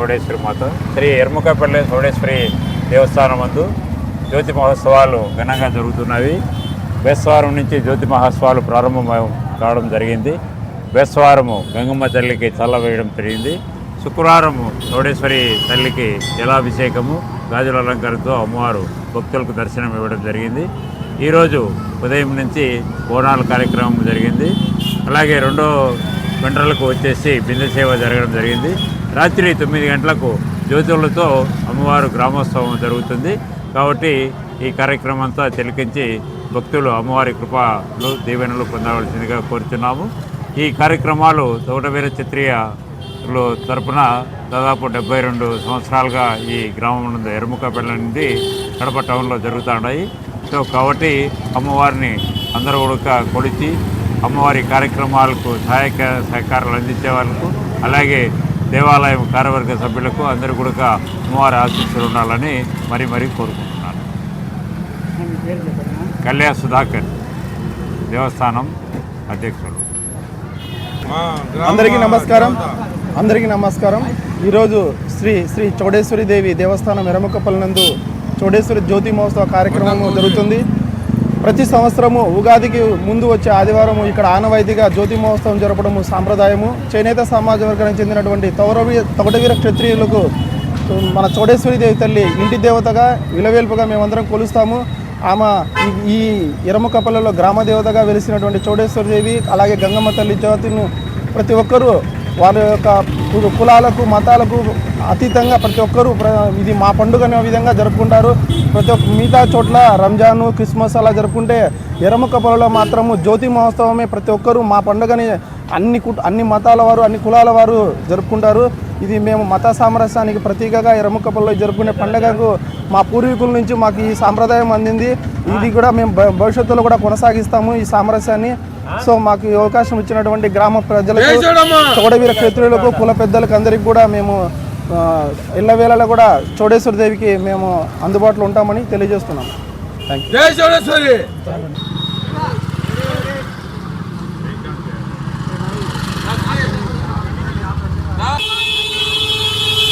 చౌడేశ్వరి మాత శ్రీ ఎర్ముకపల్లి చౌడేశ్వరి దేవస్థానం నందు జ్యోతి మహోత్సవాలు ఘనంగా జరుగుతున్నవి. బేస్తవారం నుంచి జ్యోతి మహోత్సవాలు ప్రారంభం కావడం జరిగింది. బేస్తవారము గంగమ్మ తల్లికి చల్ల వేయడం జరిగింది. శుక్రవారము చౌడేశ్వరి తల్లికి జలాభిషేకము గాజుల అలంకారంతో అమ్మవారు భక్తులకు దర్శనం ఇవ్వడం జరిగింది. ఈరోజు ఉదయం నుంచి బోనాల కార్యక్రమం జరిగింది. అలాగే 2 గంటలకు వచ్చేసి బిందె సేవ జరగడం జరిగింది. రాత్రి 9 గంటలకు జ్యోతులతో అమ్మవారు గ్రామోత్సవం జరుగుతుంది. కాబట్టి ఈ కార్యక్రమం అంతా తిలకించి భక్తులు అమ్మవారి కృపలు దీవెనలు పొందవలసిందిగా కోరుతున్నాము. ఈ కార్యక్రమాలు తోటవీర క్షత్రియుల తరపున దాదాపు 72 సంవత్సరాలుగా ఈ గ్రామం నుండి ఎర్ముకపల్లి నుండి కడప టౌన్లో జరుగుతున్నాయి. సో కాబట్టి అమ్మవారిని అందరూ కూడా కొలిచి అమ్మవారి కార్యక్రమాలకు సహకారాలు అందించే వాళ్ళకు అలాగే దేవాలయం కార్యవర్గ సభ్యులకు అందరూ కూడా అమ్మవారి ఆశీస్సులు ఉండాలని మరీ కోరుకుంటున్నాను. కళ్యాణ సుధాకర్ దేవస్థానం అధ్యక్షులు. అందరికీ నమస్కారం. ఈరోజు శ్రీ చౌడేశ్వరి దేవి దేవస్థానం ఎర్ముకపల్లి నందు చౌడేశ్వరి జ్యోతి మహోత్సవ కార్యక్రమం జరుగుతుంది. ప్రతి సంవత్సరము ఉగాదికి ముందు వచ్చే ఆదివారం ఇక్కడ ఆనవాయితీగా జ్యోతి మహోత్సవం జరపడము సాంప్రదాయము. చేనేత సమాజ వర్గానికి చెందినటువంటి తొగటవీర క్షత్రియులకు మన చౌడేశ్వరి దేవి తల్లి ఇంటి దేవతగా విలవేల్పుగా మేమందరం కొలుస్తాము. ఆమె ఈ ఎర్ముకపల్లిలో గ్రామ దేవతగా వెలిసినటువంటి చౌడేశ్వరి దేవి అలాగే గంగమ్మ తల్లి జ్యోతిని ప్రతి ఒక్కరూ వారి యొక్క కులాలకు మతాలకు అతీతంగా ప్రతి ఒక్కరూ ఇది మా పండుగ అనే విధంగా జరుపుకుంటారు. ప్రతి ఒక్క మిగతా చోట్ల రంజాను క్రిస్మస్ అలా జరుపుకుంటే ఎర్ముకపల్లిలో మాత్రము జ్యోతి మహోత్సవమే ప్రతి ఒక్కరూ మా పండుగని అన్ని మతాల వారు అన్ని కులాల వారు జరుపుకుంటారు. ఇది మేము మత సామరస్యానికి ప్రతీకగా ఎర్ముకపల్లిలో జరుపుకునే పండుగకు మా పూర్వీకుల నుంచి మాకు ఈ సాంప్రదాయం అందింది. ఇది కూడా మేము భవిష్యత్తులో కూడా కొనసాగిస్తాము ఈ సామరస్యాన్ని. సో మాకు ఈ అవకాశం ఇచ్చినటువంటి గ్రామ ప్రజలకు చౌడవీర క్షత్రియులకు కుల పెద్దలకు అందరికీ కూడా మేము ఎల్లవేళలా కూడా చౌడేశ్వరి దేవికి మేము అందుబాటులో ఉంటామని తెలియజేస్తున్నాము. Thank you.